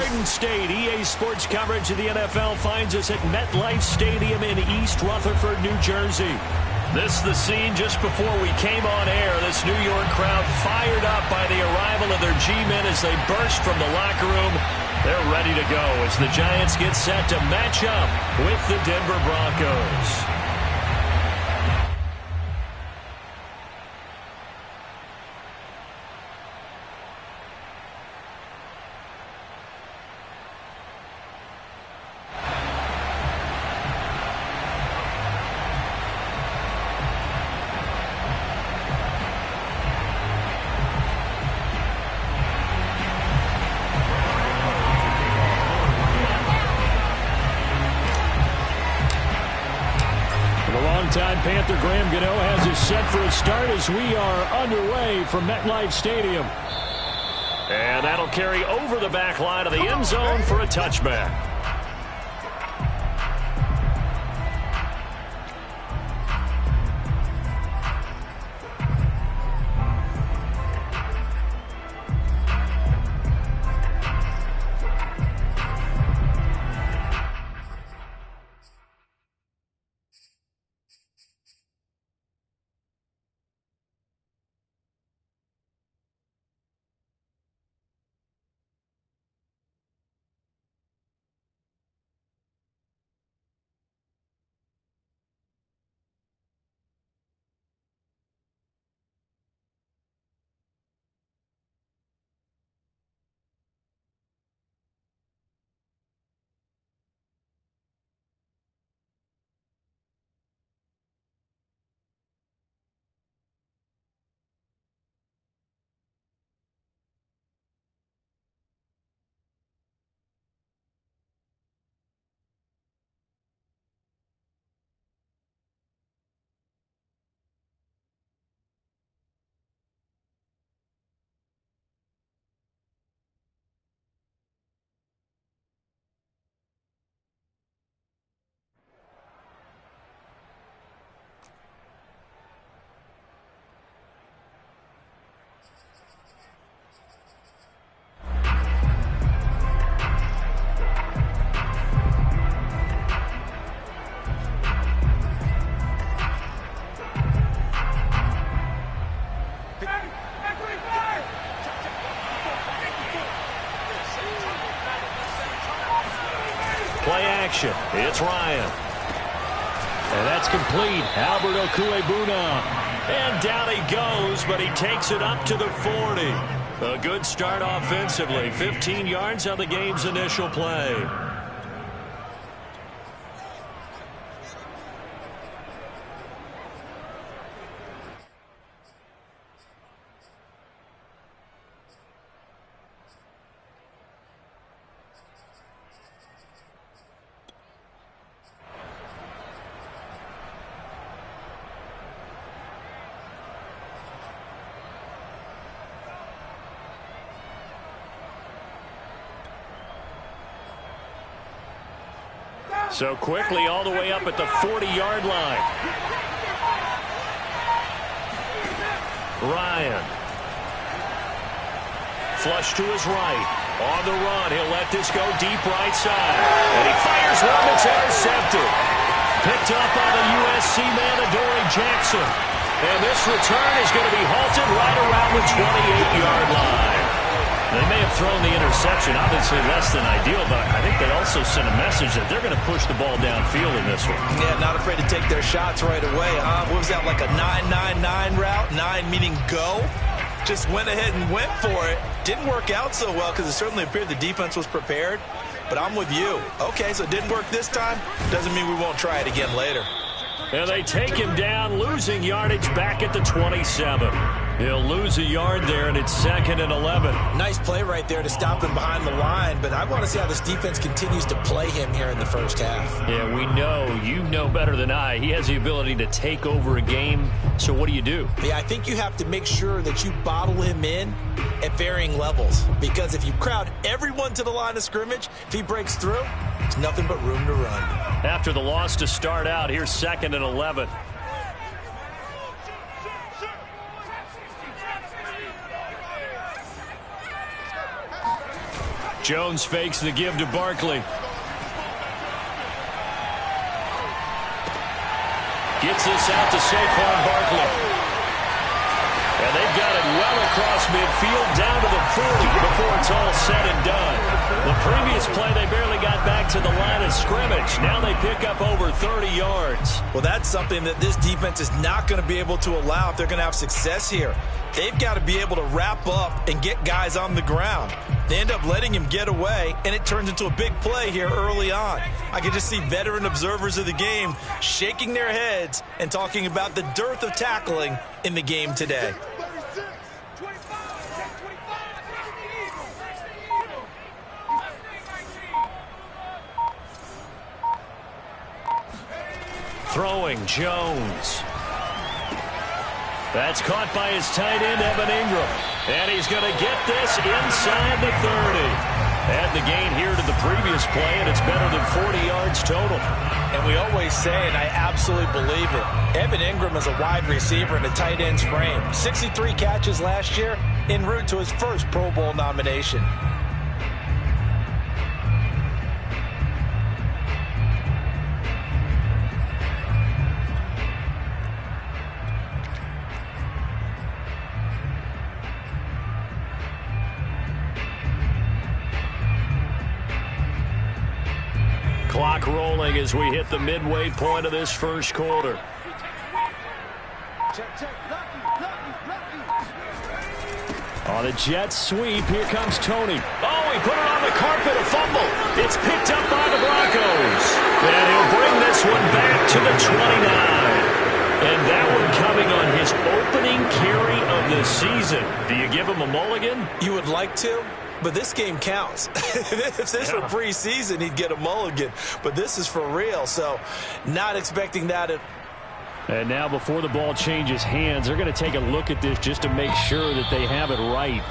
Garden State. EA Sports coverage of the NFL finds us at MetLife Stadium in East Rutherford, New Jersey. This is the scene just before we came on air. This New York crowd fired up by the arrival of their G-men as they burst from the locker room. They're ready to go as the Giants get set to match up with the Denver Broncos. Panther Graham Gano has us set for a start as we are underway from MetLife Stadium. And that'll carry over the back line of the end zone for a touchback. It's Ryan. And that's complete. Albert Okuebuna. And down he goes, but he takes it up to the 40. A good start offensively. 15 yards on the game's initial play. So quickly all the way up at the 40-yard line. Ryan. Flush to his right. On the run. He'll let this go deep right side. And he fires one that's intercepted. Picked up by the USC man, Adoree Jackson. And this return is going to be halted right around the 28-yard line. They may have thrown the interception, obviously less than ideal, but I think they also sent a message that they're going to push the ball downfield in this one. Yeah, not afraid to take their shots right away, huh? What was that, like a 9-9-9 route? 9 meaning go? Just went ahead and went for it. Didn't work out so well because it certainly appeared the defense was prepared, but I'm with you. Okay, so it didn't work this time. Doesn't mean we won't try it again later. And they take him down, losing yardage back at the 27. He'll lose a yard there, and it's 2nd and 11. Nice play right there to stop him behind the line, but I want to see how this defense continues to play him here in the first half. Yeah, we know. You know better than I. He has the ability to take over a game, so what do you do? Yeah, I think you have to make sure that you bottle him in at varying levels, because if you crowd everyone to the line of scrimmage, if he breaks through, there's nothing but room to run. After the loss to start out, here's 2nd and 11. Jones fakes the give to Barkley. Gets this out to Saquon Barkley. And they've got it well across midfield down to the 40 before it's all said and done. The previous play, they barely got back to the line of scrimmage. Now they pick up over 30 yards. Well, that's something that this defense is not going to be able to allow if they're going to have success here. They've got to be able to wrap up and get guys on the ground. They end up letting him get away, and it turns into a big play here early on. I can just see veteran observers of the game shaking their heads and talking about the dearth of tackling in the game today. Throwing Jones. That's caught by his tight end, Evan Ingram. And he's going to get this inside the 30. Add the gain here to the previous play, and it's better than 40 yards total. And we always say, and I absolutely believe it, Evan Ingram is a wide receiver in a tight end's frame. 63 catches last year, en route to his first Pro Bowl nomination. Clock rolling as we hit the midway point of this first quarter. On a jet sweep, here comes Tony. Oh, he put it on the carpet, a fumble. It's picked up by the Broncos. And he'll bring this one back to the 29. And that one coming on his opening carry of the season. Do you give him a mulligan? You would like to? But this game counts. If this were preseason, he'd get a mulligan. But this is for real, so not expecting that. And now before the ball changes hands, they're going to take a look at this just to make sure that they have it right.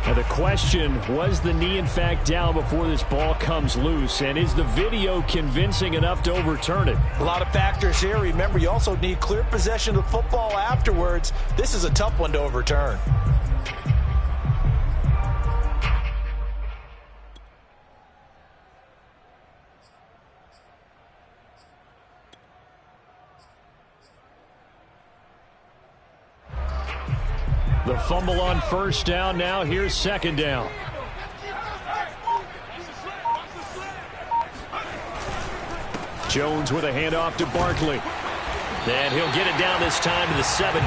Now the question, was the knee in fact down before this ball comes loose? And is the video convincing enough to overturn it? A lot of factors here. Remember, you also need clear possession of the football afterwards. This is a tough one to overturn. The fumble on first down. Now here's second down. Jones with a handoff to Barkley. And he'll get it down this time to the 17.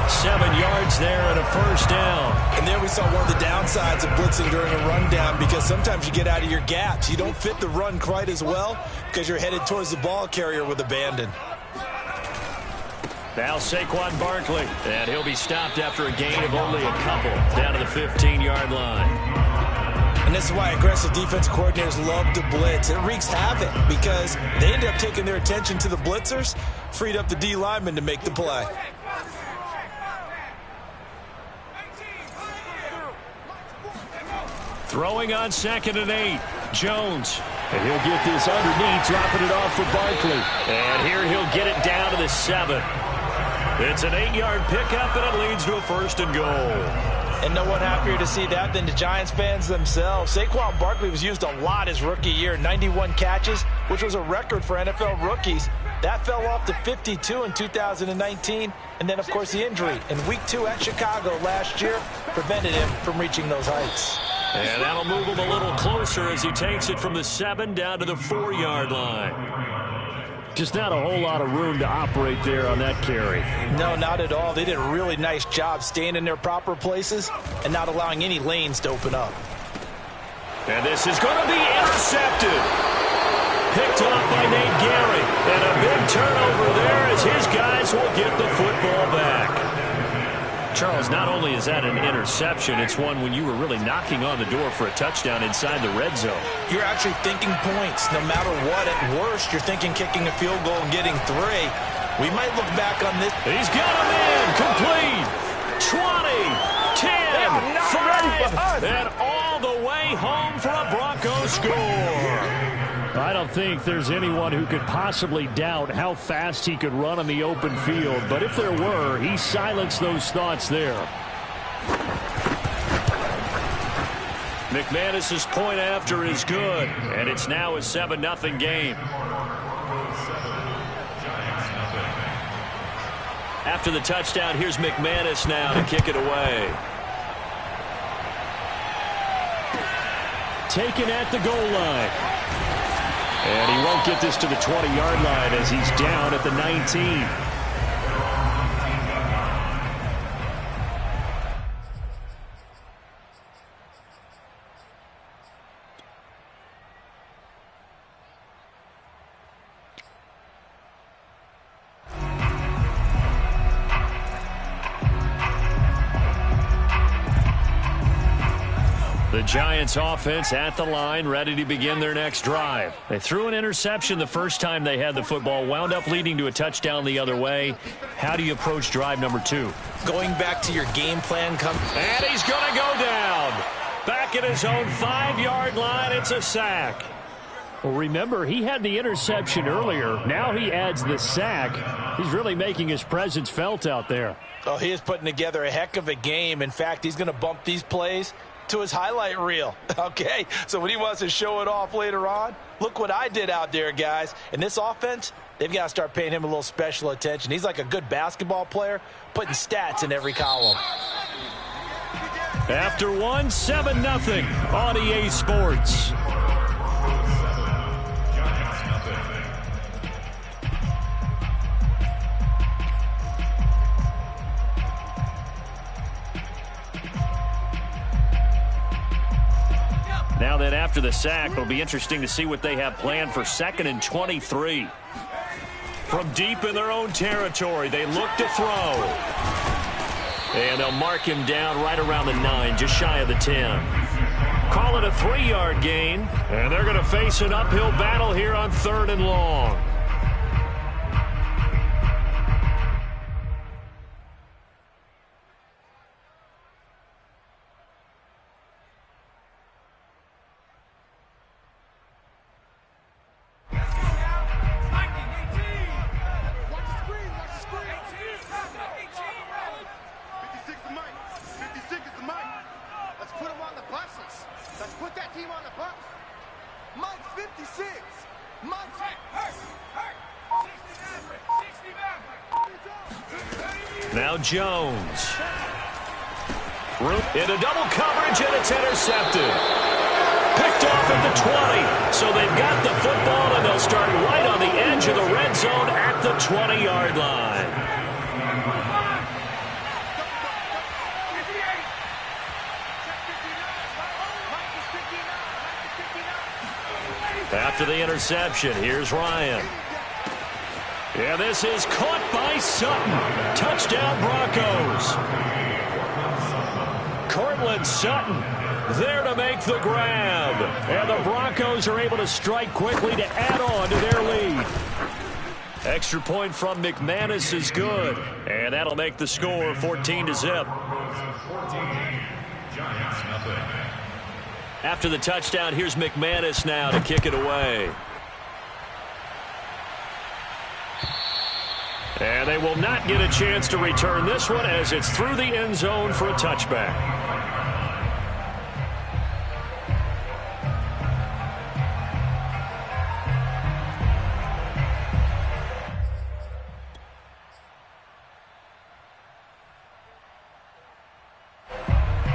7 yards there and a first down. And there we saw one of the downsides of blitzing during a rundown, because sometimes you get out of your gaps. You don't fit the run quite as well because you're headed towards the ball carrier with abandon. Now Saquon Barkley, and he'll be stopped after a gain of only a couple down to the 15-yard line. And this is why aggressive defense coordinators love to blitz. It wreaks havoc because they end up taking their attention to the blitzers, freed up the D lineman to make the play. Throwing on 2nd and 8, Jones. And he'll get this underneath, dropping it off for Barkley. And here he'll get it down to the 7. It's an 8-yard pickup, and it leads to a 1st and goal. And no one happier to see that than the Giants fans themselves. Saquon Barkley was used a lot his rookie year, 91 catches, which was a record for NFL rookies. That fell off to 52 in 2019. And then, of course, the injury in Week 2 at Chicago last year prevented him from reaching those heights. And that'll move him a little closer as he takes it from the 7 down to the 4-yard line. Just not a whole lot of room to operate there on that carry. No, not at all. They did a really nice job staying in their proper places and not allowing any lanes to open up. And this is going to be intercepted. Picked off by Nate Gary. And a big turnover there as his guys will get the football back. Charles, not only is that an interception, it's one when you were really knocking on the door for a touchdown inside the red zone. You're actually thinking points no matter what. At worst, you're thinking kicking a field goal and getting 3. We might look back on this. He's got him in. Complete. 20, 10, 5, and all the way home for a Broncos score. I don't think there's anyone who could possibly doubt how fast he could run on the open field. But if there were, he silenced those thoughts there. McManus's point after is good, and it's now a 7-0 game. After the touchdown, here's McManus now to kick it away. Taken at the goal line. And he won't get this to the 20-yard line as he's down at the 19. The Giants offense at the line, ready to begin their next drive. They threw an interception the first time they had the football, wound up leading to a touchdown the other way. How do you approach drive number 2? Going back to your game plan. And he's going to go down. Back at his own 5-yard line, it's a sack. Well, remember, he had the interception earlier. Now he adds the sack. He's really making his presence felt out there. Oh, he is putting together a heck of a game. In fact, he's going to bump these plays to his highlight reel. Okay, so when he wants to show it off later on, look what I did out there, guys. And this offense, they've got to start paying him a little special attention. He's like a good basketball player, putting stats in every column. After 7-0 on EA Sports. Now that after the sack, it'll be interesting to see what they have planned for 2nd and 23. From deep in their own territory, they look to throw. And they'll mark him down right around the 9, just shy of the 10. Call it a 3-yard gain, and they're going to face an uphill battle here on 3rd and long. Now Jones. In a double coverage, and it's intercepted. Picked off at the 20. So they've got the football, and they'll start right on the edge of the red zone at the 20-yard line. After the interception, here's Ryan. Yeah, this is caught by Sutton. Touchdown, Broncos. Cortland Sutton there to make the grab. And the Broncos are able to strike quickly to add on to their lead. Extra point from McManus is good. And that'll make the score 14-0. After the touchdown, here's McManus now to kick it away. And they will not get a chance to return this one as it's through the end zone for a touchback.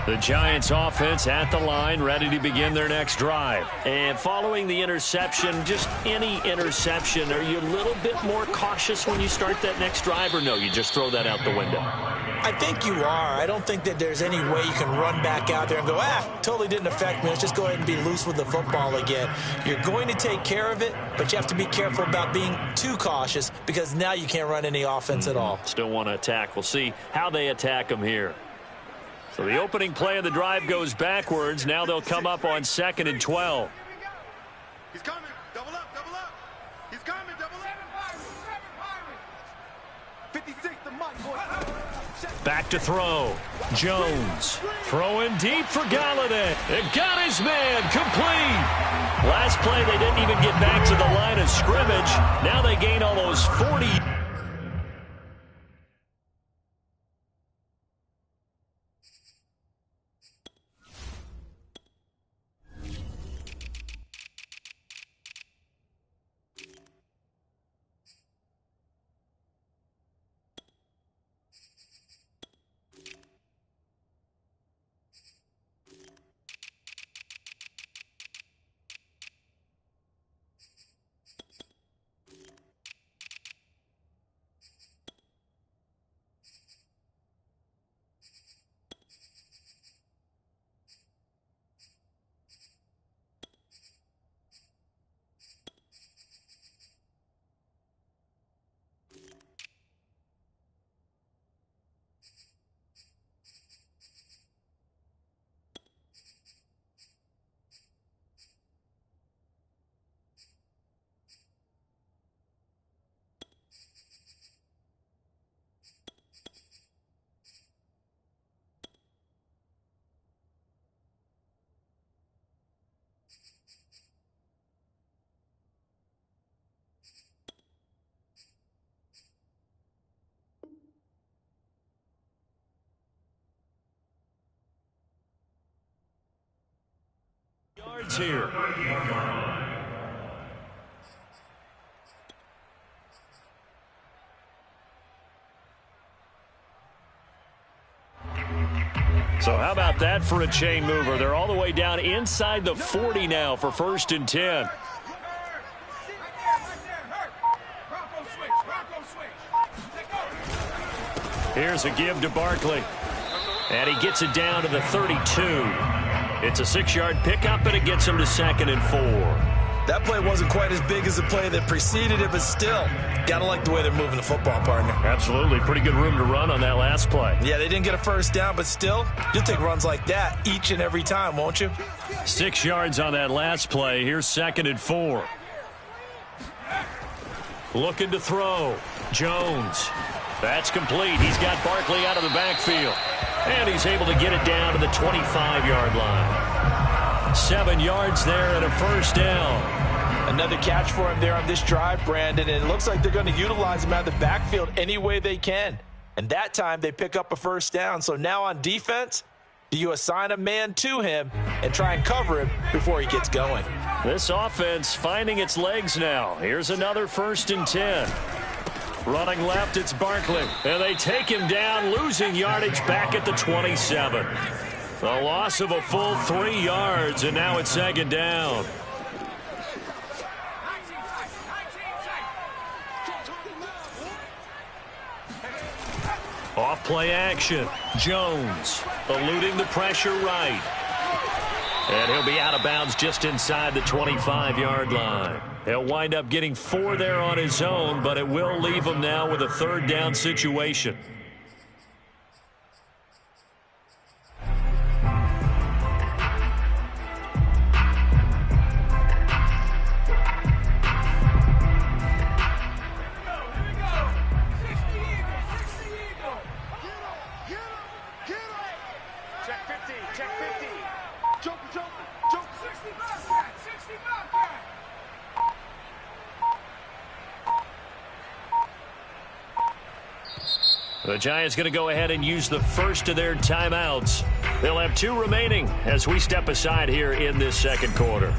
The Giants offense at the line, ready to begin their next drive. And following the interception, just any interception, are you a little bit more cautious when you start that next drive, or no, you just throw that out the window? I think you are. I don't think that there's any way you can run back out there and go, totally didn't affect me. Let's just go ahead and be loose with the football again. You're going to take care of it, but you have to be careful about being too cautious because now you can't run any offense at all. Still want to attack. We'll see how they attack them here. So the opening play of the drive goes backwards. Now they'll come up on 2nd and 12. He's coming. Double up, double up. He's coming, double up. 56 to Mike, boy. Back to throw. Jones throwing deep for Galladay. It got his man complete. Last play, they didn't even get back to the line of scrimmage. Now they gain almost 40. yards here. So how about that for a chain mover? They're all the way down inside the 40 now for 1st and 10. Here's a give to Barkley. And he gets it down to the 32. It's a 6-yard pickup, and it gets him to 2nd and 4. That play wasn't quite as big as the play that preceded it, but still, gotta like the way they're moving the football, partner. Absolutely. Pretty good room to run on that last play. Yeah, they didn't get a first down, but still, you'll take runs like that each and every time, won't you? 6 yards on that last play. Here's 2nd and 4. Looking to throw. Jones. That's complete. He's got Barkley out of the backfield. And he's able to get it down to the 25-yard line. 7 yards there and a first down. Another catch for him there on this drive, Brandon, and it looks like they're going to utilize him out of the backfield any way they can. And that time they pick up a first down. So now on defense, do you assign a man to him and try and cover him before he gets going? This offense finding its legs now. Here's another 1st and 10. Running left, it's Barkley. And they take him down, losing yardage back at the 27. The loss of a full 3 yards, and now it's 2nd down. Off play action. Jones eluding the pressure right. And he'll be out of bounds just inside the 25-yard line. He'll wind up getting 4 there on his own, but it will leave him now with a 3rd down situation. The Giants going to go ahead and use the first of their timeouts. They'll have 2 remaining as we step aside here in this 2nd quarter.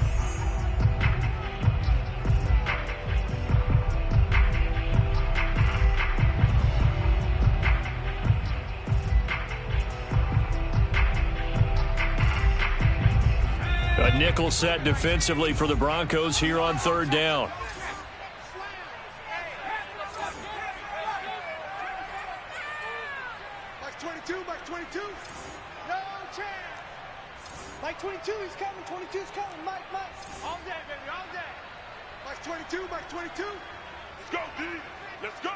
A nickel set defensively for the Broncos here on 3rd down. Mike 22. No chance. Mike 22, he's coming. 22's coming. Mike. All day, baby, all day. Mike 22. Let's go, D. Let's go.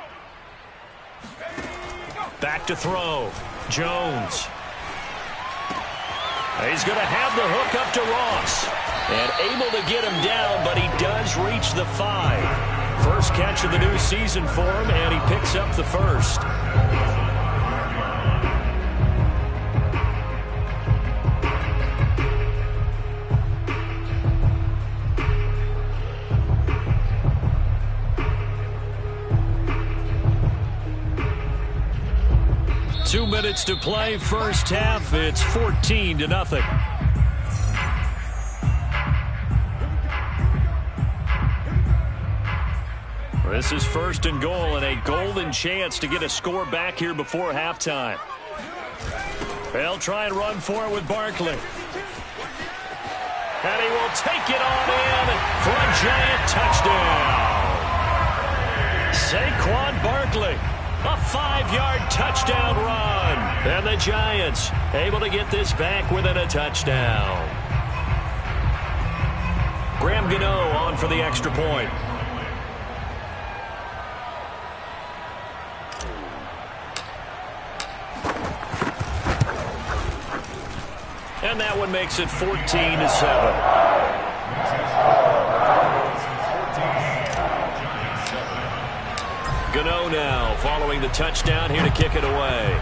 Back to throw. Jones. He's going to have the hook up to Ross. And able to get him down, but he does reach the 5. First catch of the new season for him, and he picks up the first. Two minutes to play, first half. It's 14-0. This is 1st and goal and a golden chance to get a score back here before halftime. They'll try and run for it with Barkley. And he will take it on in for a Giant touchdown. Saquon Barkley. A 5-yard touchdown run. And the Giants able to get this back within a touchdown. Graham Gano on for the extra point. And that one makes it 14-7. Gano now following the touchdown here to kick it away.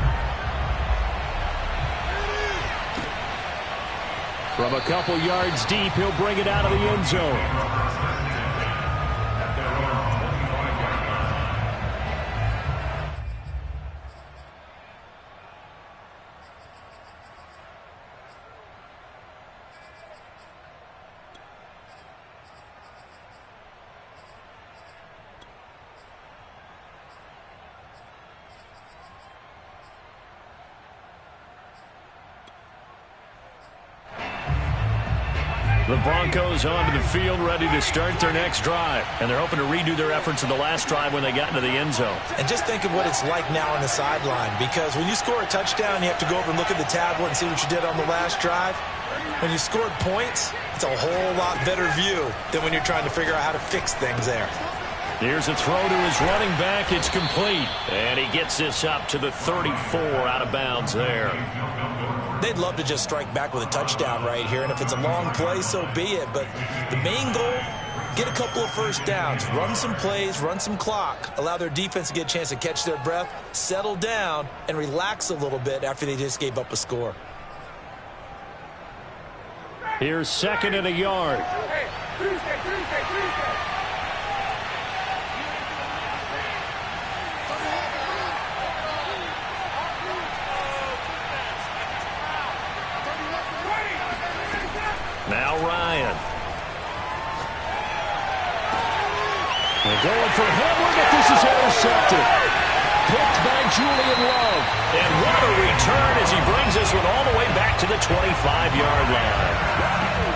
From a couple yards deep, he'll bring it out of the end zone. The Broncos onto the field, ready to start their next drive. And they're hoping to redo their efforts in the last drive when they got into the end zone. And just think of what it's like now on the sideline, because when you score a touchdown, you have to go over and look at the tablet and see what you did on the last drive. When you scored points, it's a whole lot better view than when you're trying to figure out how to fix things there. Here's a throw to his running back. It's complete. And he gets this up to the 34, out of bounds there. They'd love to just strike back with a touchdown right here, and if it's a long play, so be it. But the main goal, get a couple of first downs, run some plays, run some clock, allow their defense to get a chance to catch their breath, settle down, and relax a little bit after they just gave up a score. Here's 2nd and a yard. Now Ryan. They're going for Hamler, but this is intercepted. Picked by Julian Love. And what a return as he brings this one all the way back to the 25-yard line.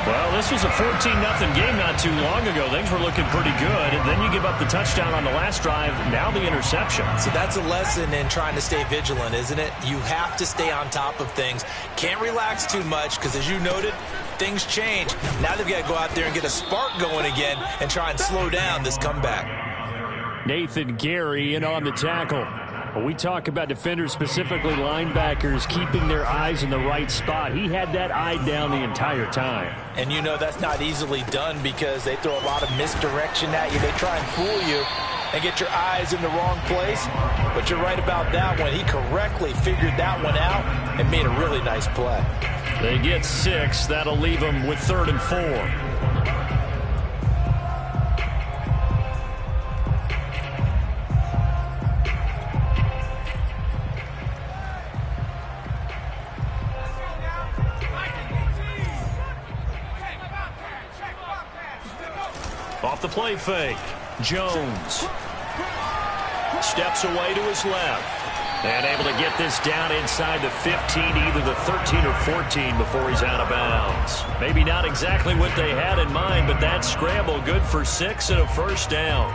Well, this was a 14-0 game not too long ago. Things were looking pretty good. And then you give up the touchdown on the last drive. Now the interception. So that's a lesson in trying to stay vigilant, isn't it? You have to stay on top of things. Can't relax too much because, as you noted, things change. Now they've got to go out there and get a spark going again and try and slow down this comeback. Nathan Gary in on the tackle. When we talk about defenders, specifically linebackers, keeping their eyes in the right spot, he had that eye down the entire time. And you know that's not easily done because they throw a lot of misdirection at you. They try and fool you and get your eyes in the wrong place. But you're right about that one. He correctly figured that one out and made a really nice play. They get 6. That'll leave them with 3rd and 4. Off the play fake, Jones steps away to his left and able to get this down inside the 15, either the 13 or 14 before he's out of bounds. Maybe not exactly what they had in mind, but that scramble good for 6 and a first down.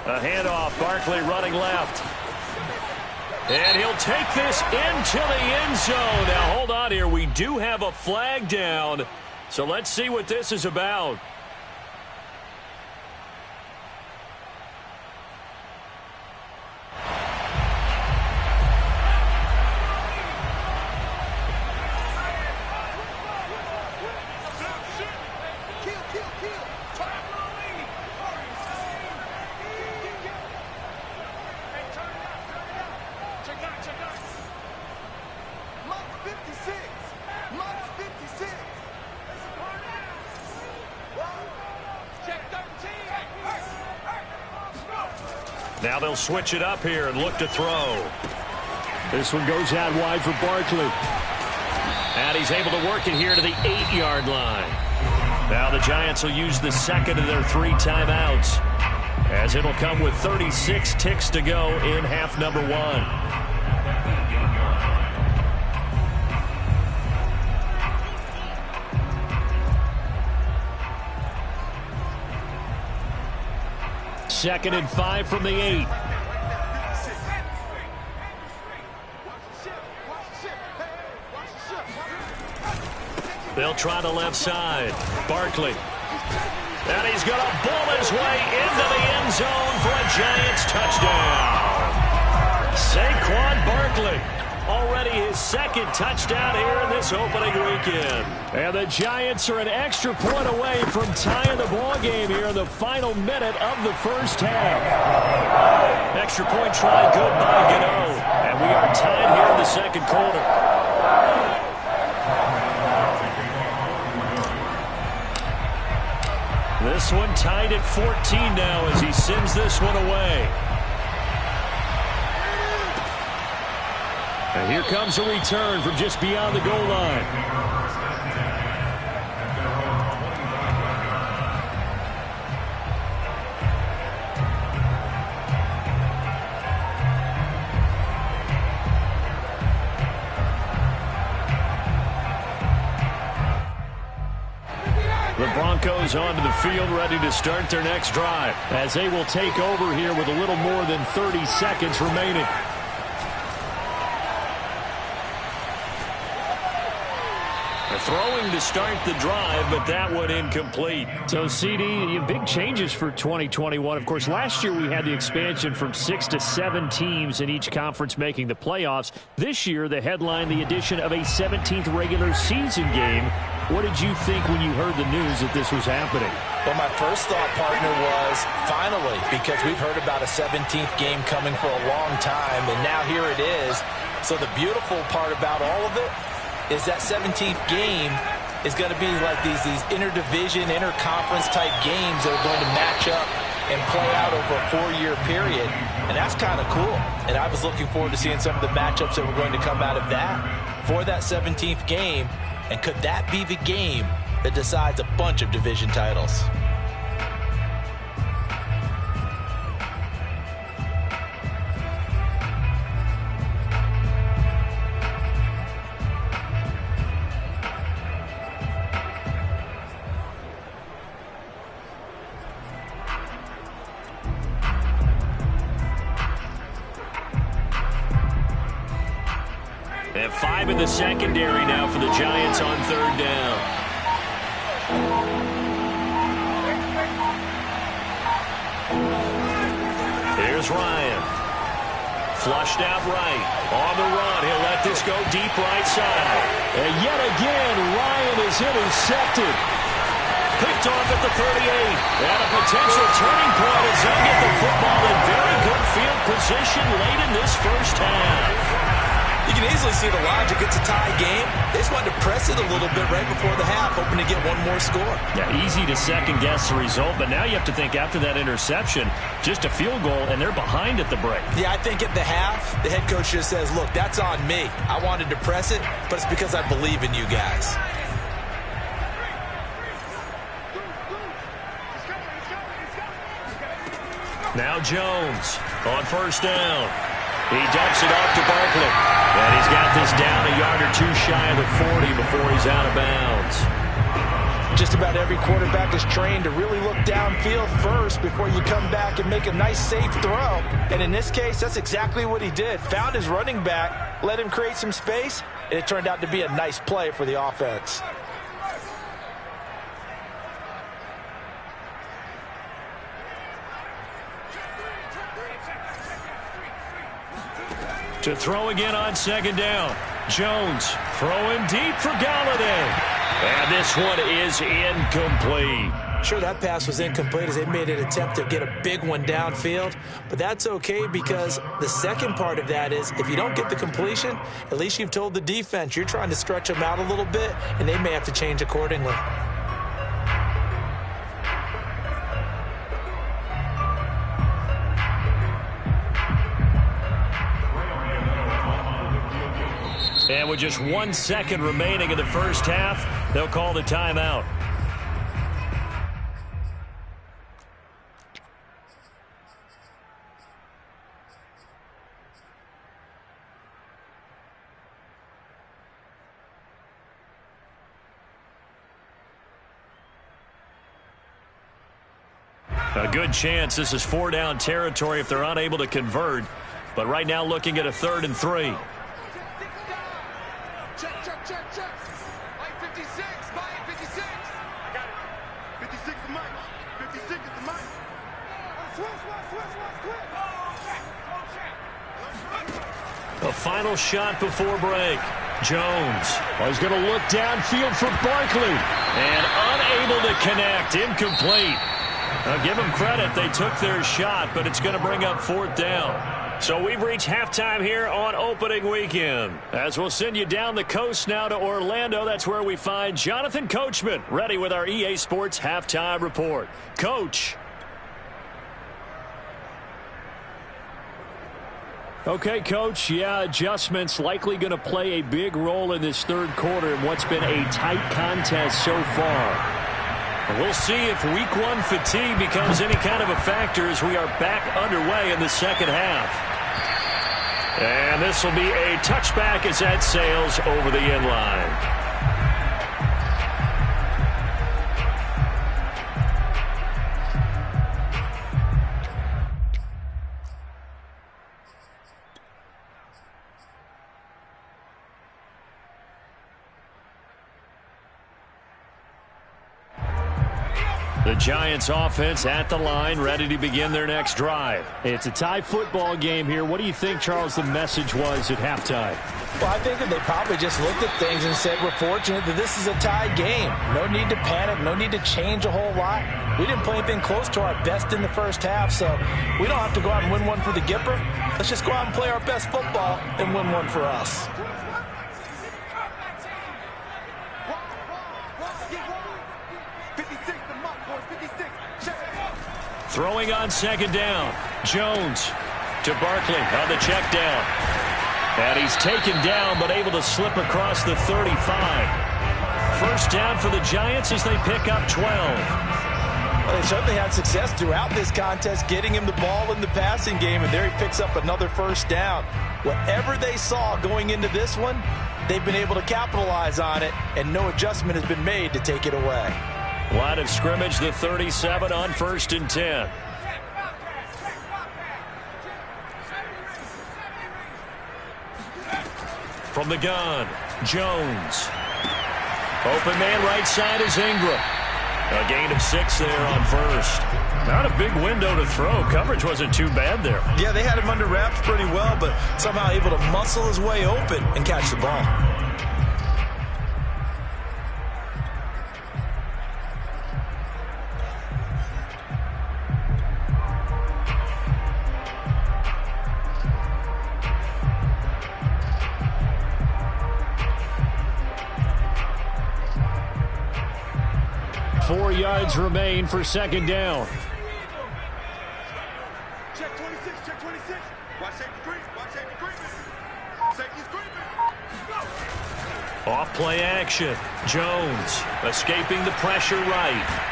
A handoff, Barkley running left. And he'll take this into the end zone. Now, hold on here. We do have a flag down. So let's see what this is about. Now they'll switch it up here and look to throw. This one goes out wide for Barkley. And he's able to work it here to the 8-yard line. Now the Giants will use the second of their 3 timeouts, as it'll come with 36 ticks to go in half number 1. Second and 5 from the 8. They'll try the left side. Barkley. And he's going to bull his way into the end zone for a Giants touchdown. Saquon Barkley. Already his 2nd touchdown here in this opening weekend. And the Giants are an extra point away from tying the ball game here in the final minute of the first half. Extra point try good by Gano. And we are tied here in the second quarter. This one tied at 14 now as he sends this one away. And here comes a return from just beyond the goal line. The Broncos onto the field, ready to start their next drive, as they will take over here with a little more than 30 seconds remaining. Throwing to start the drive, but that one incomplete. So, CD, big changes for 2021. Of course, last year we had the expansion from 6 to 7 teams in each conference making the playoffs. This year, the headline, the addition of a 17th regular season game. What did you think when you heard the news that this was happening? Well, my first thought, partner, was finally, because we've heard about a 17th game coming for a long time, and now here it is. So the beautiful part about all of it is that 17th game is going to be like these interdivision, interconference type games that are going to match up and play out over a 4-year period. And that's kind of cool. And I was looking forward to seeing some of the matchups that were going to come out of that for that 17th game. And could that be the game that decides a bunch of division titles? And 5 in the secondary now for the Giants on 3rd down. Here's Ryan. Flushed out right. On the run. He'll let this go deep right side. And yet again, Ryan is intercepted. Picked off at the 38. And a potential turning point as they get the football in very good field position late in this first half. You can easily see the logic. It's a tie game. They just wanted to press it a little bit right before the half, hoping to get one more score. Yeah, easy to second-guess the result, but now you have to think after that interception, just a field goal, and they're behind at the break. Yeah, I think at the half, the head coach just says, look, that's on me. I wanted to press it, but it's because I believe in you guys. Now Jones on 1st down. He dumps it off to Barkley. And he's got this down a yard or two shy of the 40 before he's out of bounds. Just about every quarterback is trained to really look downfield first before you come back and make a nice, safe throw. And in this case, that's exactly what he did. Found his running back, let him create some space, and it turned out to be a nice play for the offense. To throw again on 2nd down. Jones throwing deep for Galladay. And this one is incomplete. Sure, that pass was incomplete as they made an attempt to get a big one downfield. But that's okay because the second part of that is if you don't get the completion, at least you've told the defense you're trying to stretch them out a little bit, and they may have to change accordingly. And with just 1 second remaining in the first half, they'll call the timeout. A good chance this is 4-down territory if they're unable to convert. But right now looking at a 3rd and 3. Check. Mike 56. Mike 56. I got it. 56 is Mike. 56 is the Mike. Switch. A final shot before break. Jones is going to look downfield for Barkley. And unable to connect. Incomplete. Now give them credit. They took their shot, but it's going to bring up 4th down. So we've reached halftime here on opening weekend. As we'll send you down the coast now to Orlando, that's where we find Jonathan Coachman, ready with our EA Sports Halftime Report. Coach. Okay, Coach, yeah, adjustments likely going to play a big role in this 3rd quarter in what's been a tight contest so far. And we'll see if week 1 fatigue becomes any kind of a factor as we are back underway in the 2nd half. And this will be a touchback as that sails over the end line. The Giants offense at the line, ready to begin their next drive. It's a tie football game here. What do you think, Charles, the message was at halftime? Well, I think that they probably just looked at things and said, we're fortunate that this is a tie game. No need to panic, no need to change a whole lot. We didn't play anything close to our best in the first half, so we don't have to go out and win one for the Gipper. Let's just go out and play our best football and win one for us. Throwing on second down. Jones to Barkley on the check down. And he's taken down but able to slip across the 35. First down for the Giants as they pick up 12. Well, they certainly had success throughout this contest getting him the ball in the passing game, and there he picks up another first down. Whatever they saw going into this one, they've been able to capitalize on it, and no adjustment has been made to take it away. Line of scrimmage, the 37 on 1st and 10. From the gun, Jones. Open man right side is Ingram. A gain of 6 there on first. Not a big window to throw. Coverage wasn't too bad there. Yeah, they had him under wraps pretty well, but somehow able to muscle his way open and catch the ball. Four yards remain for second down. Check 26, check 26. Watch safety creep, watch safety creeping. Safety's creeping. Go. Off play action. Jones escaping the pressure right.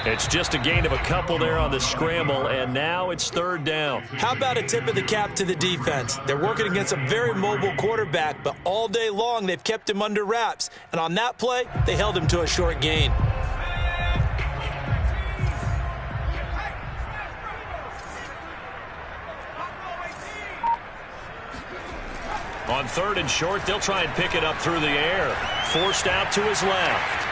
It's just a gain of a couple there on the scramble, and now it's third down. How about a tip of the cap to the defense? They're working against a very mobile quarterback, but all day long they've kept him under wraps. And on that play, they held him to a short gain. On 3rd and short, they'll try and pick it up through the air. Forced out to his left.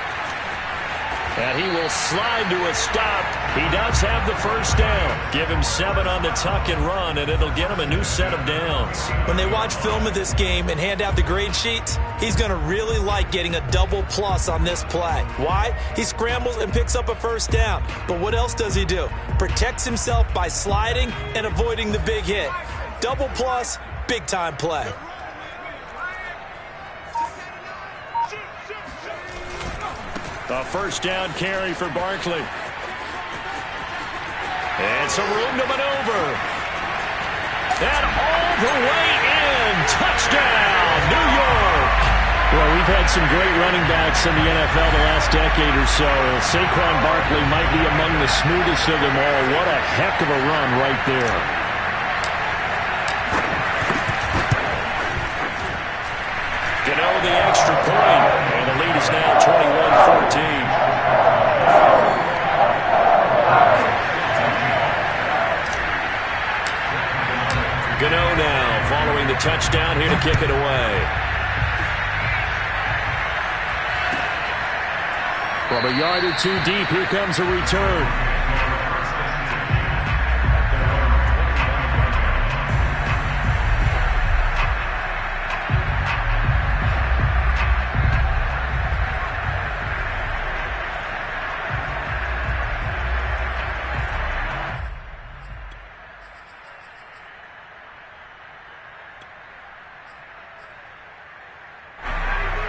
And he will slide to a stop. He does have the first down. Give him 7 on the tuck and run, and it'll get him a new set of downs. When they watch film of this game and hand out the grade sheets, he's going to really like getting a double plus on this play. Why? He scrambles and picks up a first down. But what else does he do? Protects himself by sliding and avoiding the big hit. Double plus, big time play. A first down carry for Barkley. And some room to maneuver. And all the way in. Touchdown, New York. Well, we've had some great running backs in the NFL the last decade or so. Saquon Barkley might be among the smoothest of them all. What a heck of a run right there. The extra point, and the lead is now 21-14. Gano now following the touchdown here to kick it away. From a yard or two deep, here comes a return.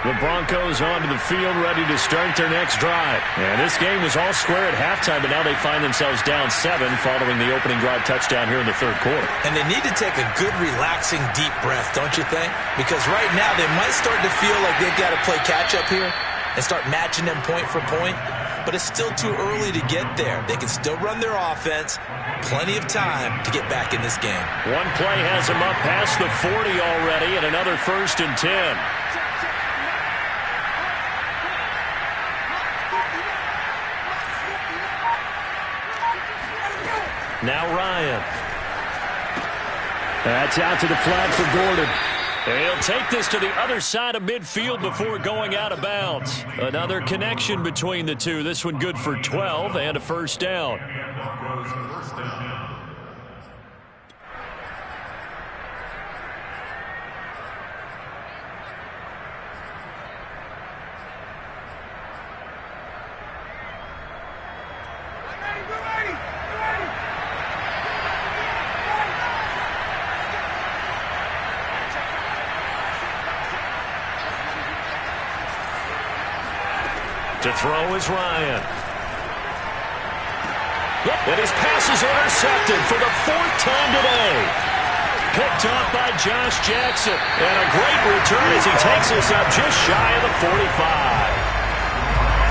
The Broncos onto the field, ready to start their next drive. And this game was all square at halftime, but now they find themselves down 7 following the opening drive touchdown here in the third quarter. And they need to take a good, relaxing, deep breath, don't you think? Because right now they might start to feel like they've got to play catch-up here and start matching them point for point. But it's still too early to get there. They can still run their offense. Plenty of time to get back in this game. One play has them up past the 40 already, and another 1st and 10. Now Ryan. That's out to the flat for Gordon. And he'll take this to the other side of midfield before going out of bounds. Another connection between the two. This one good for 12 and a first down. To throw is Ryan. And his pass is intercepted for the 4th time today. Picked up by Josh Jackson. And a great return as he takes us up just shy of the 45.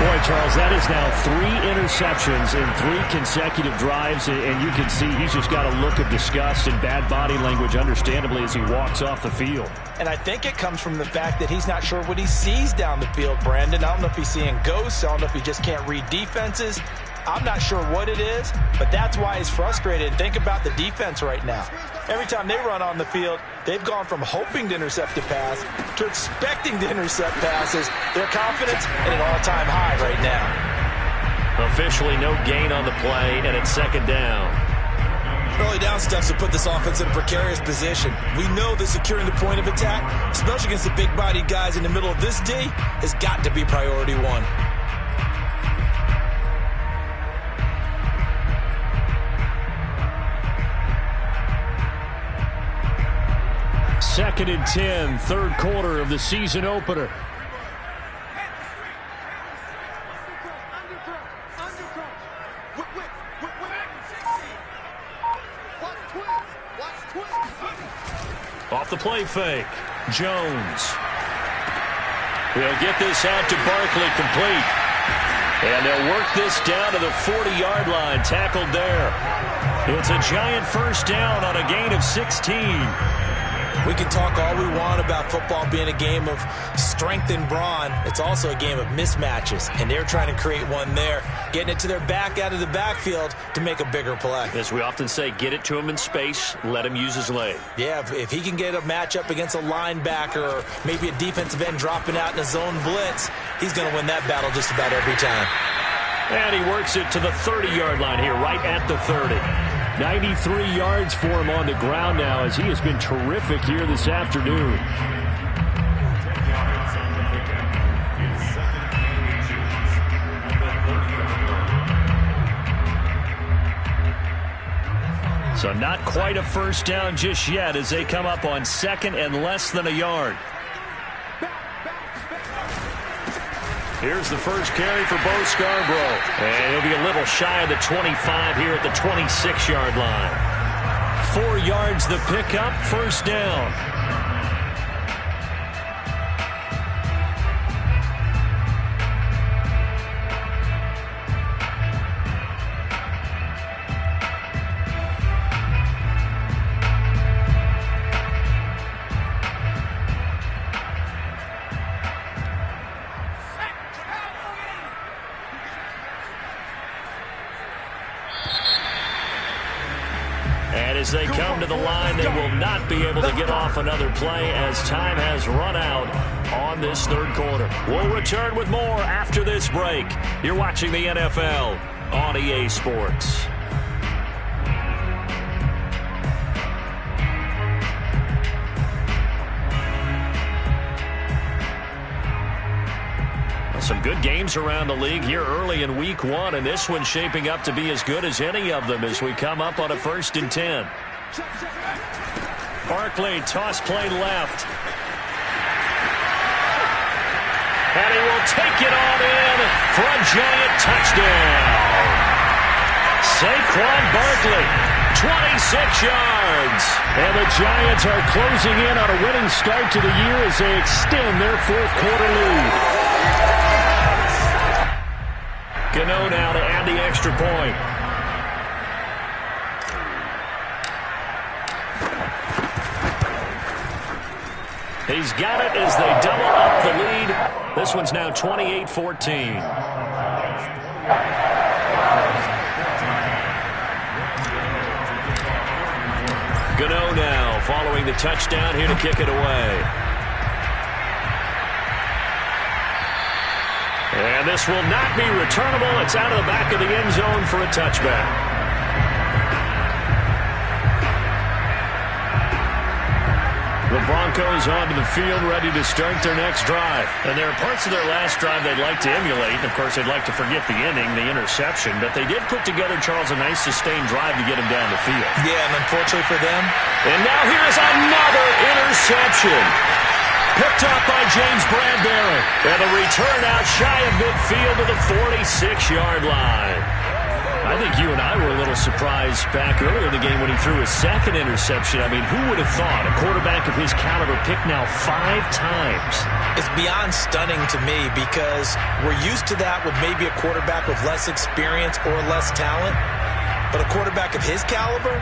Boy, Charles, that is now 3 interceptions in 3 consecutive drives, and you can see he's just got a look of disgust and bad body language, understandably, as he walks off the field. And I think it comes from the fact that he's not sure what he sees down the field, Brandon. I don't know if he's seeing ghosts. I don't know if he just can't read defenses. I'm not sure what it is, but that's why he's frustrated. Think about the defense right now. Every time they run on the field, they've gone from hoping to intercept a pass to expecting to intercept passes. Their confidence at an all-time high right now. Officially no gain on the play, and it's 2nd down. Early down steps will put this offense in a precarious position. We know that securing the point of attack, especially against the big-bodied guys in the middle of this D, has got to be priority 1. 2nd and 10, 3rd quarter of the season opener. Off the play fake. Jones. He'll get this out to Barkley, complete. And they'll work this down to the 40-yard line, tackled there. It's a giant first down on a gain of 16. We can talk all we want about football being a game of strength and brawn. It's also a game of mismatches, and they're trying to create one there, getting it to their back out of the backfield to make a bigger play. As we often say, get it to him in space, let him use his leg. Yeah, if he can get a matchup against a linebacker or maybe a defensive end dropping out in a zone blitz, he's going to win that battle just about every time. And he works it to the 30-yard line here, right at the 30. 93 yards for him on the ground now, as he has been terrific here this afternoon. So not quite a first down just yet as they come up on 2nd and less than a yard. Here's the first carry for Bo Scarborough. And he'll be a little shy of the 25 here at the 26-yard line. 4 yards the pickup, first down. As they come to the line, they will not be able to get off another play as time has run out on this 3rd quarter. We'll return with more after this break. You're watching the NFL on EA Sports. Some good games around the league here early in week 1, and this one's shaping up to be as good as any of them as we come up on a 1st and 10. Barkley, toss play left. And he will take it on in for a giant touchdown. Saquon Barkley, 26 yards. And the Giants are closing in on a winning start to the year as they extend their 4th quarter lead. Gano now to add the extra point. He's got it as they double up the lead. This one's now 28-14. Gano now following the touchdown, here to kick it away. And this will not be returnable. It's out of the back of the end zone for a touchback. The Broncos onto the field, ready to start their next drive. And there are parts of their last drive they'd like to emulate. And, of course, they'd like to forget the inning, the interception. But they did put together, Charles, a nice sustained drive to get him down the field. Yeah, and unfortunately for them. And now here's another interception. Picked up by James Bradbury. And the return out shy of midfield to the 46-yard line. I think you and I were a little surprised back earlier in the game when he threw his second interception. I mean, who would have thought a quarterback of his caliber picked now 5 times? It's beyond stunning to me because we're used to that with maybe a quarterback with less experience or less talent. But a quarterback of his caliber,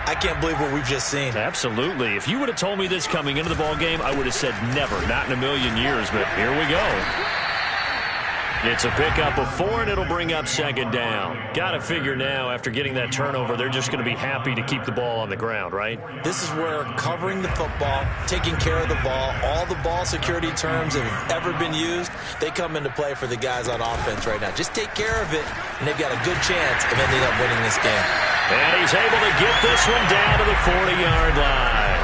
I can't believe what we've just seen. Absolutely. If you would have told me this coming into the ballgame, I would have said never, not in a million years. But here we go. It's a pickup of 4, and it'll bring up second down. Got to figure now, after getting that turnover, they're just going to be happy to keep the ball on the ground, right? This is where covering the football, taking care of the ball, all the ball security terms that have ever been used, they come into play for the guys on offense right now. Just take care of it, and they've got a good chance of ending up winning this game. And he's able to get this one down to the 40-yard line.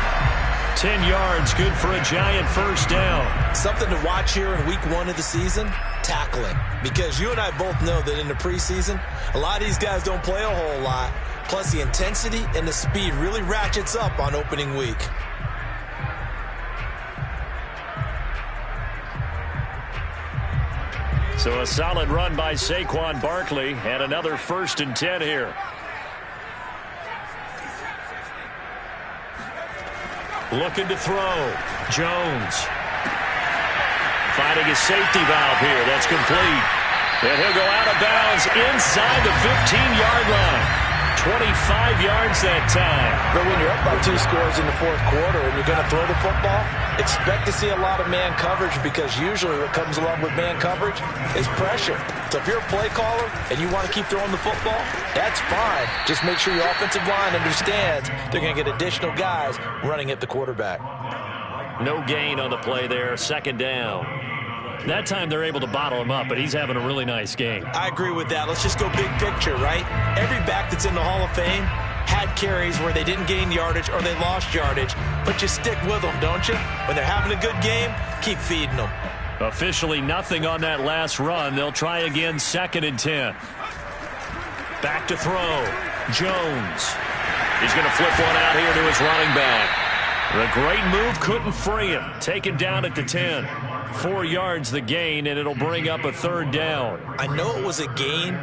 10 yards, good for a giant first down. Something to watch here in week 1 of the season, tackling. Because you and I both know that in the preseason, a lot of these guys don't play a whole lot. Plus the intensity and the speed really ratchets up on opening week. So a solid run by Saquon Barkley, and another 1st and 10 here. Looking to throw. Jones. Finding his safety valve here. That's complete. And he'll go out of bounds inside the 15-yard line. 25 yards that time. But when you're up by 2 scores in the 4th quarter and you're going to throw the football, expect to see a lot of man coverage because usually what comes along with man coverage is pressure. So if you're a play caller and you want to keep throwing the football, that's fine. Just make sure your offensive line understands they're going to get additional guys running at the quarterback. No gain on the play there. Second down. That time they're able to bottle him up, but he's having a really nice game. I agree with that. Let's just go big picture, right? Every back that's in the Hall of Fame had carries where they didn't gain yardage or they lost yardage, but you stick with them, don't you? When they're having a good game, keep feeding them. Officially nothing on that last run. They'll try again, 2nd and 10. Back to throw. Jones. He's going to flip one out here to his running back. The great move couldn't free him. Taken down at the 10. 4 yards the gain, and it'll bring up a 3rd down. I know it was a gain,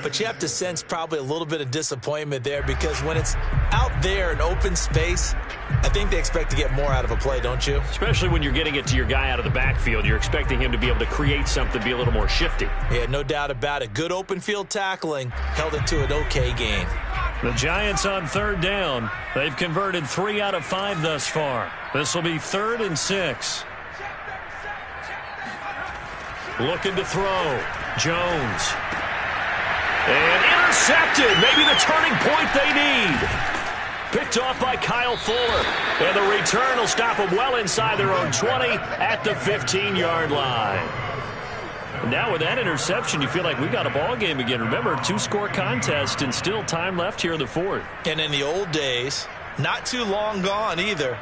but you have to sense probably a little bit of disappointment there because when it's out there in open space, I think they expect to get more out of a play, don't you? Especially when you're getting it to your guy out of the backfield. You're expecting him to be able to create something, be a little more shifty. Yeah, no doubt about it. Good open field tackling held it to an okay gain. The Giants on 3rd down. They've converted 3 out of 5 thus far. This will be 3rd and 6. Looking to throw. Jones. And intercepted. Maybe the turning point they need. Picked off by Kyle Fuller. And the return will stop them well inside their own 20 at the 15-yard line. Now with that interception, you feel like we got a ball game again. Remember, 2-score contest and still time left here in the 4th. And in the old days, not too long gone either.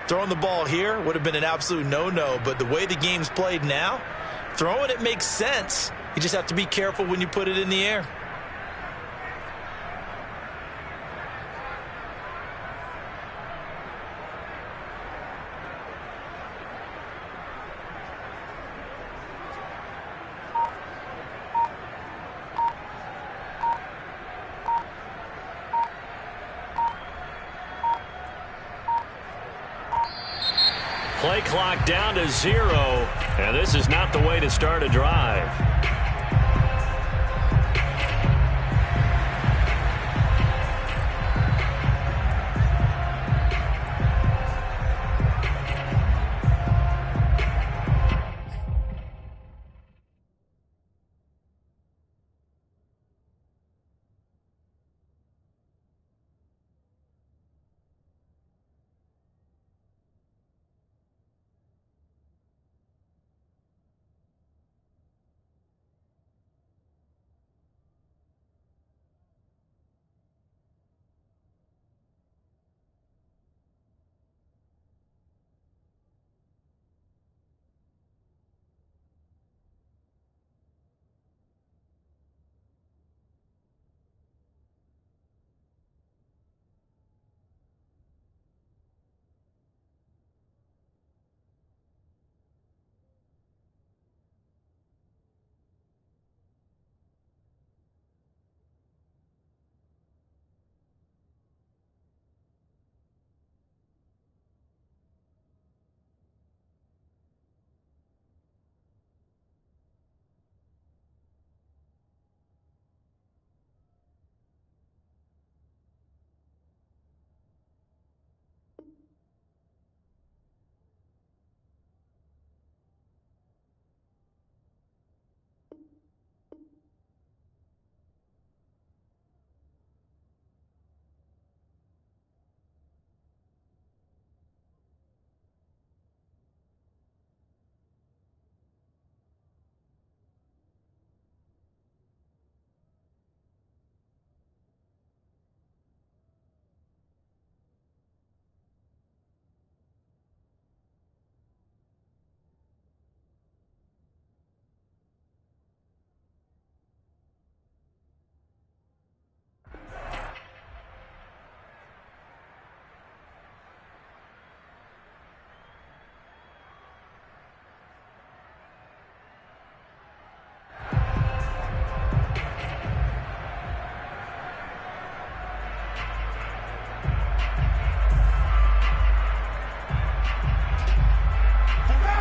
Throwing the ball here would have been an absolute no-no. But the way the game's played now, throwing it makes sense. You just have to be careful when you put it in the air. Play clock down to 0, and this is not the way to start a drive.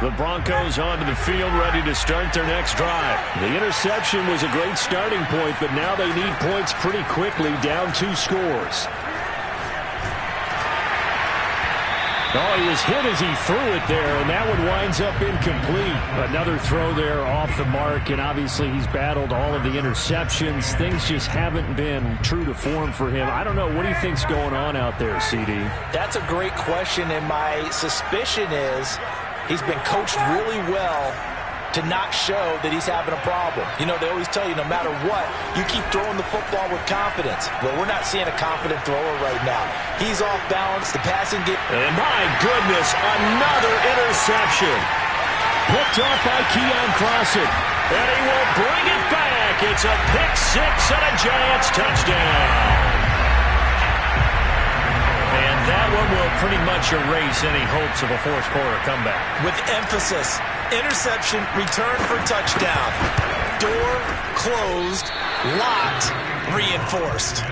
The Broncos onto the field, ready to start their next drive. The interception was a great starting point, but now they need points pretty quickly, down 2 scores. Oh, he was hit as he threw it there, and that one winds up incomplete. Another throw there off the mark, and obviously he's battled all of the interceptions. Things just haven't been true to form for him. I don't know. What do you think's going on out there, CD? That's a great question, and my suspicion is he's been coached really well to not show that he's having a problem. You know, they always tell you no matter what, you keep throwing the football with confidence. Well, we're not seeing a confident thrower right now. He's off balance. The passing game. And my goodness, another interception. Picked off by Keon Crossen. And he will bring it back. It's a pick 6 and a Giants touchdown. And that one will pretty much erase any hopes of a fourth quarter comeback. With emphasis. Interception, return for touchdown. Door closed, locked, reinforced.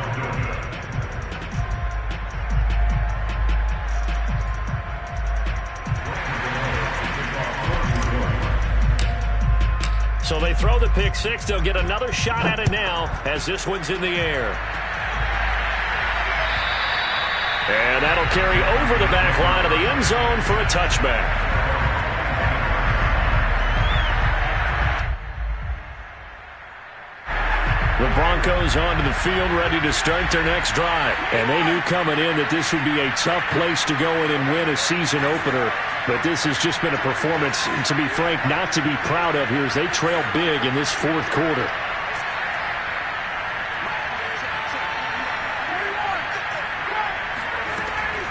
So they throw the pick 6. They'll get another shot at it now as this one's in the air. And that'll carry over the back line of the end zone for a touchback. The Broncos onto the field, ready to start their next drive. And they knew coming in that this would be a tough place to go in and win a season opener. But this has just been a performance, to be frank, not to be proud of here as they trail big in this fourth quarter.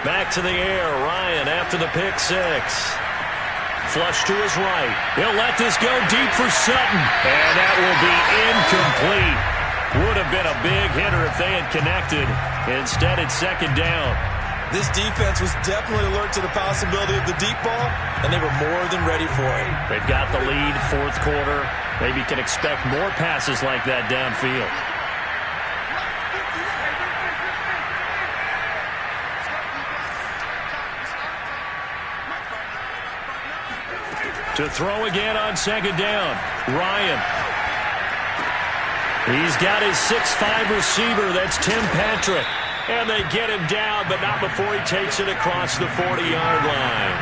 Back to the air, Ryan after the pick 6. Flush to his right. He'll let this go deep for Sutton. And that will be incomplete. Would have been a big hitter if they had connected. Instead, it's second down. This defense was definitely alert to the possibility of the deep ball, and they were more than ready for it. They've got the lead, fourth quarter. Maybe can expect more passes like that downfield. To throw again on second down, Ryan. He's got his 6'5" receiver, that's Tim Patrick. And they get him down, but not before he takes it across the 40-yard line.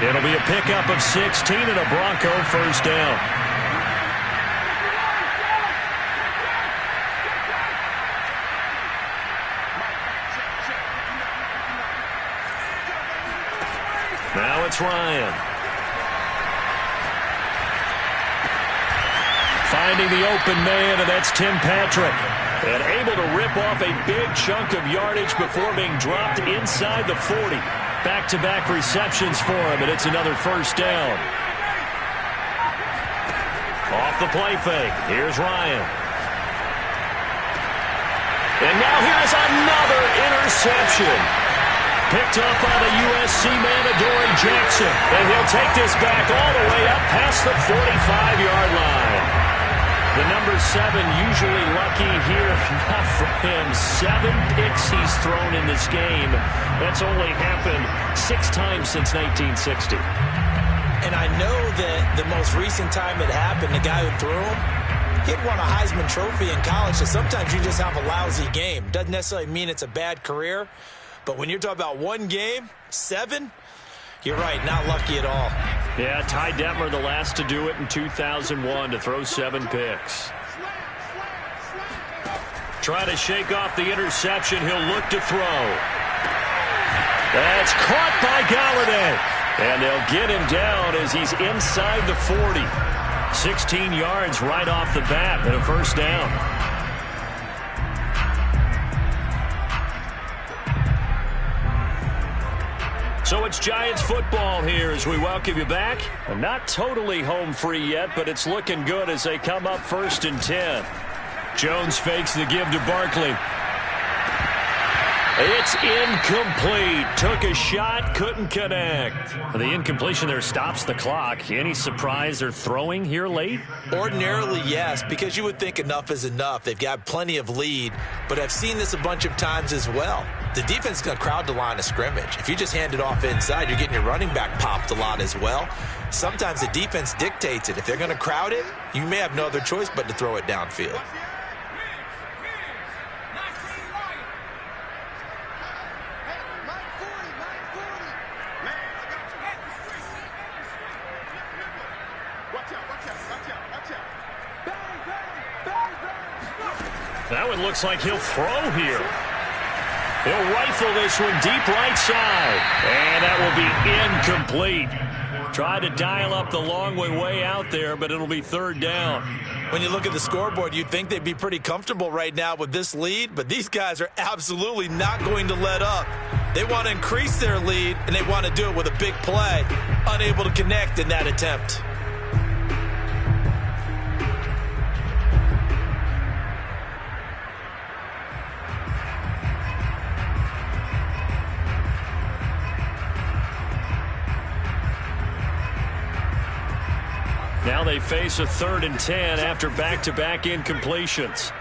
It'll be a pickup of 16 and a Bronco first down. Now it's Ryan. Finding the open man, and that's Tim Patrick. And able to rip off a big chunk of yardage before being dropped inside the 40. Back-to-back receptions for him, and it's another first down. Off the play fake. Here's Ryan. And now here's another interception. Picked up by the USC man, Adoree Jackson. And he'll take this back all the way up past the 45-yard line. The number 7 usually lucky here, not for him. 7 picks he's thrown in this game. That's only happened 6 times since 1960. And I know that the most recent time it happened, the guy who threw him, he'd won a Heisman Trophy in college, so sometimes you just have a lousy game. Doesn't necessarily mean it's a bad career, but when you're talking about one game, 7, you're right, not lucky at all. Yeah, Ty Detmer, the last to do it in 2001, to throw 7 picks. Try to shake off the interception. He'll look to throw. That's caught by Galladay. And they'll get him down as he's inside the 40. 16 yards right off the bat and a first down. So it's Giants football here as we welcome you back. Not totally home free yet, but it's looking good as they come up 1st and 10. Jones fakes the give to Barkley. It's incomplete. Took a shot, couldn't connect. The incompletion there stops the clock. Any surprise they're throwing here late? Ordinarily, yes, because you would think enough is enough. They've got plenty of lead, but I've seen this a bunch of times as well. The defense is going to crowd the line of scrimmage. If you just hand it off inside, you're getting your running back popped a lot as well. Sometimes the defense dictates it. If they're going to crowd it, you may have no other choice but to throw it downfield. That one looks like he'll throw here. He'll rifle this one deep right side. And that will be incomplete. Tried to dial up the long way out there, but it'll be third down. When you look at the scoreboard, you'd think they'd be pretty comfortable right now with this lead, but these guys are absolutely not going to let up. They want to increase their lead, and they want to do it with a big play. Unable to connect in that attempt. Now they face a 3rd and 10 after back-to-back incompletions.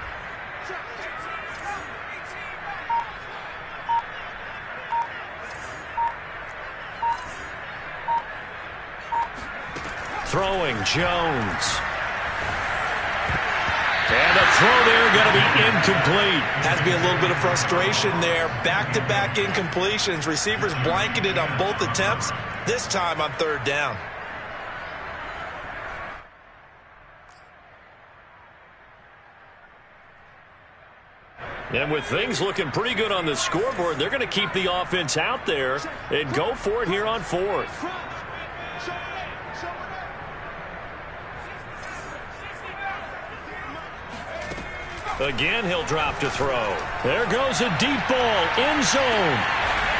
Throwing, Jones. And the throw there going to be incomplete. Has to be a little bit of frustration there. Back-to-back incompletions. Receivers blanketed on both attempts, this time on 3rd down. And with things looking pretty good on the scoreboard, they're going to keep the offense out there and go for it here on 4th. Again, he'll drop to throw. There goes a deep ball, end zone.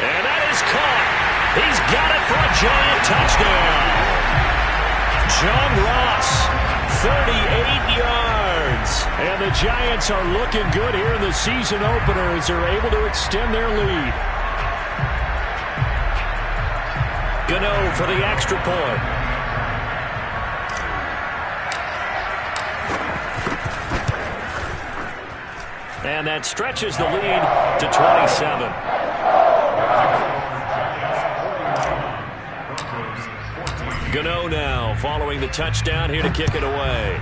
And that is caught. He's got it for a giant touchdown. John Ross, 38 yards. And the Giants are looking good here in the season opener as they're able to extend their lead. Gano for the extra point. And that stretches the lead to 27. Gano now following the touchdown here to kick it away.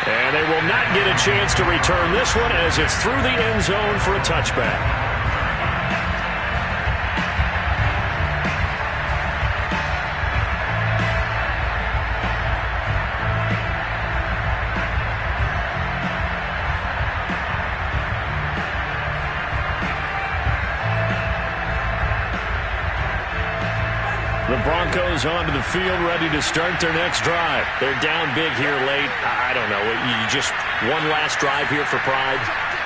And they will not get a chance to return this one as it's through the end zone for a touchback. The Broncos onto the field, ready to start their next drive. They're down big here late. I don't know. You just one last drive here for pride.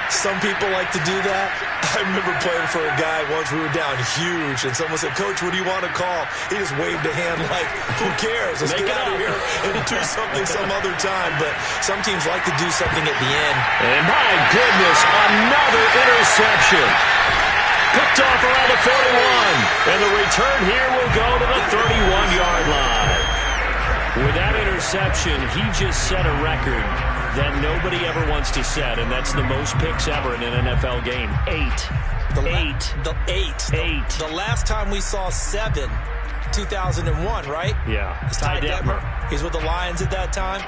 Some people like to do that. I remember playing for a guy once. We were down huge, and someone said, "Coach, what do you want to call?" He just waved a hand like, "Who cares? Let's get out of here and do something some other time." But some teams like to do something at the end. And my goodness, another interception. Picked off around the 41. And the return here will go to the 31-yard line. With that interception, he just set a record that nobody ever wants to set, and that's the most picks ever in an NFL game. 8. The last time we saw 7, 2001, right? Yeah. Ty Detmer. He's with the Lions at that time.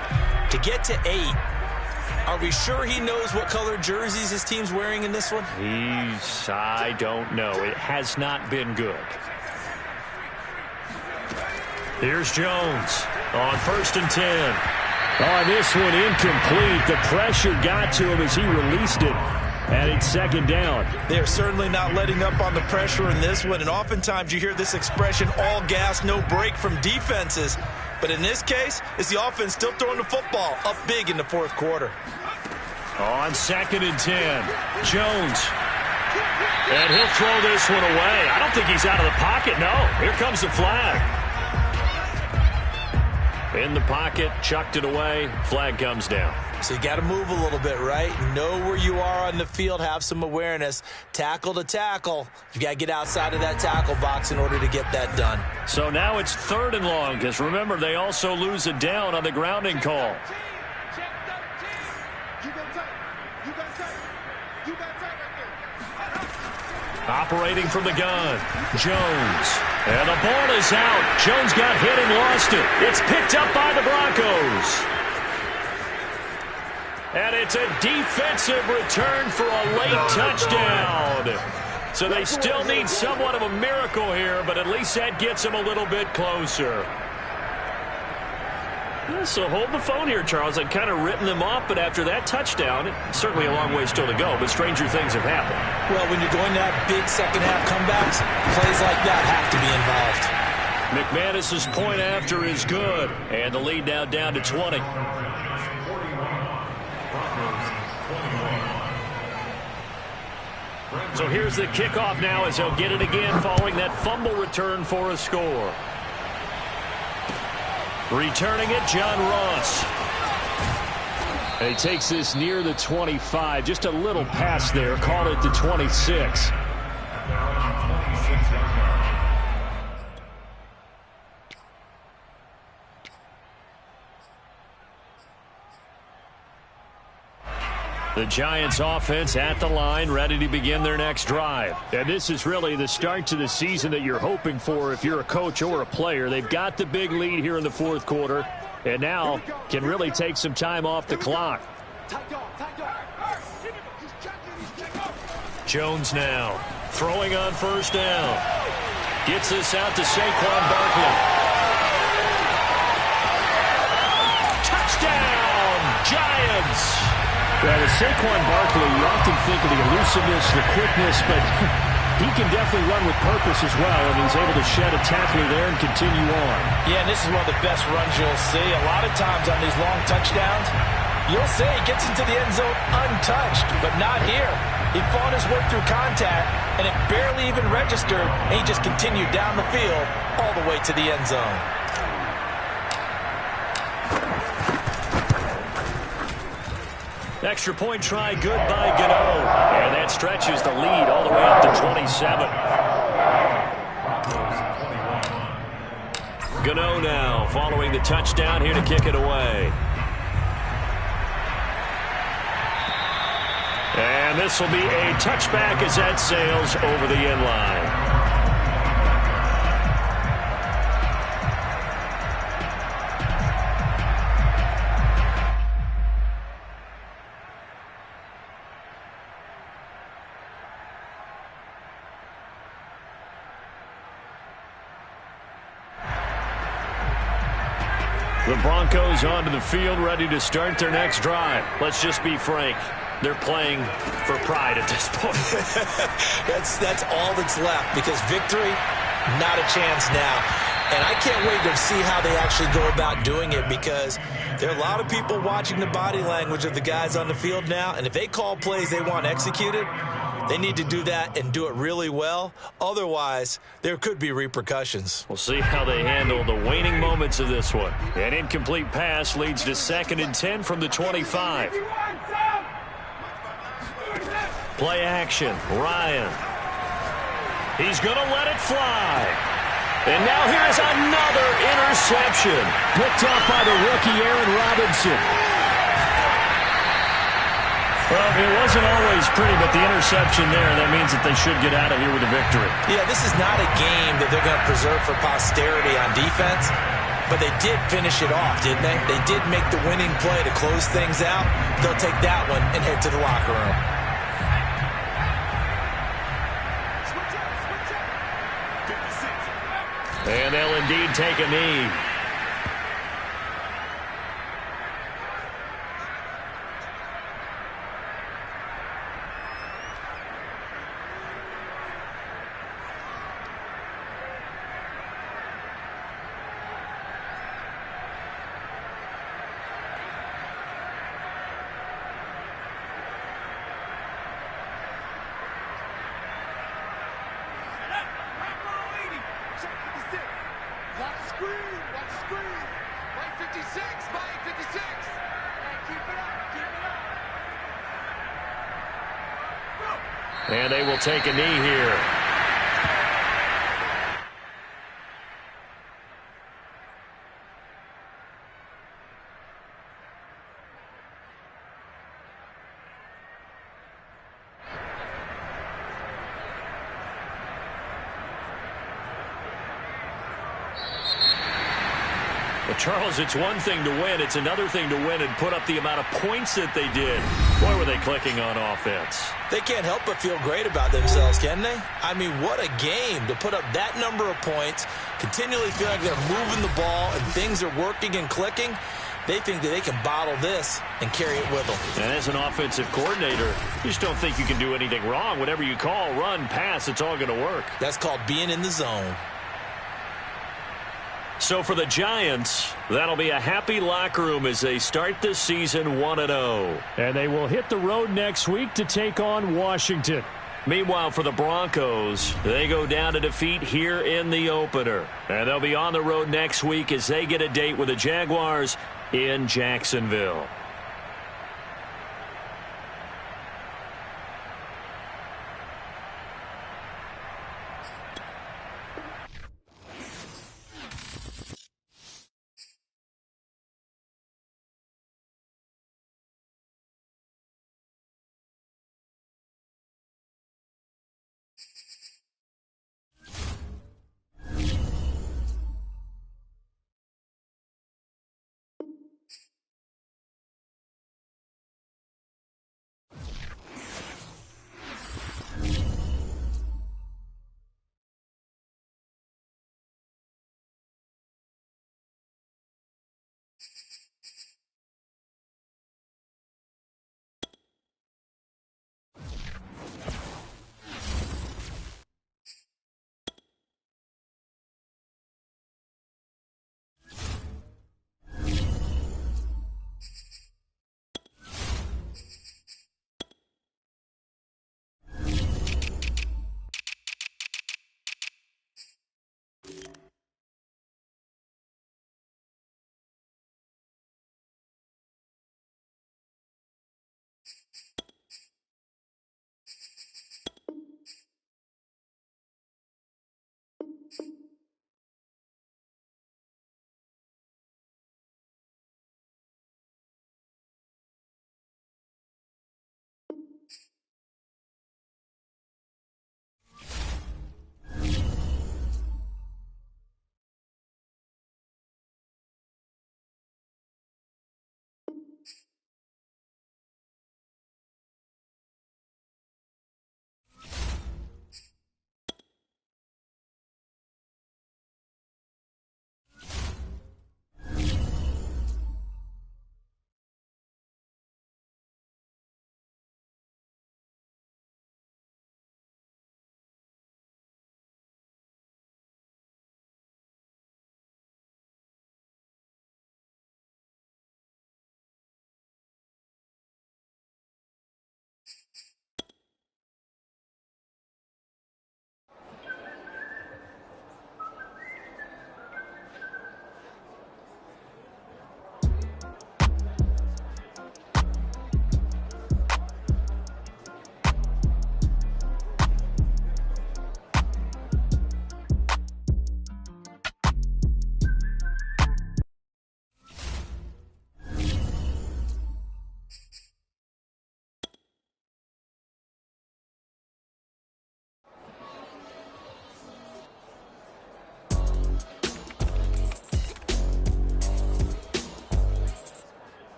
To get to 8, are we sure he knows what color jerseys his team's wearing in this one? I don't know. It has not been good. Here's Jones on 1st and 10. On this one, incomplete. The pressure got to him as he released it. And it's 2nd down. They're certainly not letting up on the pressure in this one. And oftentimes you hear this expression, all gas, no break from defenses. But in this case, it's the offense still throwing the football up big in the 4th quarter. On 2nd and 10, Jones. And he'll throw this one away. I don't think he's out of the pocket. No, here comes the flag. In the pocket, chucked it away. Flag comes down. So you got to move a little bit, right? Know where you are on the field, have some awareness. Tackle to tackle. You got to get outside of that tackle box in order to get that done. So now it's 3rd and long, because remember, they also lose a down on the grounding call. Operating from the gun, Jones. And the ball is out. Jones got hit and lost it. It's picked up by the Broncos. And it's a defensive return for a late touchdown. So they still need somewhat of a miracle here, but at least that gets them a little bit closer. So hold the phone here, Charles. I'd kind of written them off, but after that touchdown, it's certainly a long way still to go, but stranger things have happened. Well, when you're going to have big second-half comebacks, plays like that have to be involved. McManus's point after is good, and the lead now down to 20. So here's the kickoff now as they'll get it again following that fumble return for a score. Returning it, John Ross. And he takes this near the 25. Just a little pass there. Called it the 26. The Giants offense at the line, ready to begin their next drive. And this is really the start to the season that you're hoping for if you're a coach or a player. They've got the big lead here in the 4th quarter, and now can really take some time off the clock. Jones now throwing on 1st down. Gets this out to Saquon Barkley. Touchdown, Giants! Well, with Saquon Barkley, you often think of the elusiveness, the quickness, but he can definitely run with purpose as well, and he's able to shed a tackler there and continue on. Yeah, and this is one of the best runs you'll see. A lot of times on these long touchdowns, you'll see he gets into the end zone untouched, but not here. He fought his way through contact, and it barely even registered, and he just continued down the field all the way to the end zone. Extra point try, good by Gano. And that stretches the lead all the way up to 27. Gano now following the touchdown here to kick it away. And this will be a touchback as that sails over the end line. The Broncos onto the field, ready to start their next drive. Let's just be frank. They're playing for pride at this point. That's all that's left, because victory, not a chance now. And I can't wait to see how they actually go about doing it, because there are a lot of people watching the body language of the guys on the field now, and if they call plays they want executed, they need to do that and do it really well. Otherwise, there could be repercussions. We'll see how they handle the waning moments of this one. An incomplete pass leads to 2nd and 10 from the 25. Play action. Ryan. He's going to let it fly. And now here's another interception. Picked off by the rookie Aaron Robinson. Well, it wasn't always pretty, but the interception there, that means that they should get out of here with a victory. Yeah, this is not a game that they're going to preserve for posterity on defense, but they did finish it off, didn't they? They did make the winning play to close things out. They'll take that one and head to the locker room. And they'll indeed take a knee. And they will take a knee here. Well, Charles, it's one thing to win. It's another thing to win and put up the amount of points that they did. Boy, were they clicking on offense. They can't help but feel great about themselves, can they? I mean, what a game to put up that number of points, continually feel like they're moving the ball and things are working and clicking. They think that they can bottle this and carry it with them. And as an offensive coordinator, you just don't think you can do anything wrong. Whatever you call, run, pass, it's all going to work. That's called being in the zone. So for the Giants, that'll be a happy locker room as they start this season 1-0. And they will hit the road next week to take on Washington. Meanwhile, for the Broncos, they go down to defeat here in the opener. And they'll be on the road next week as they get a date with the Jaguars in Jacksonville.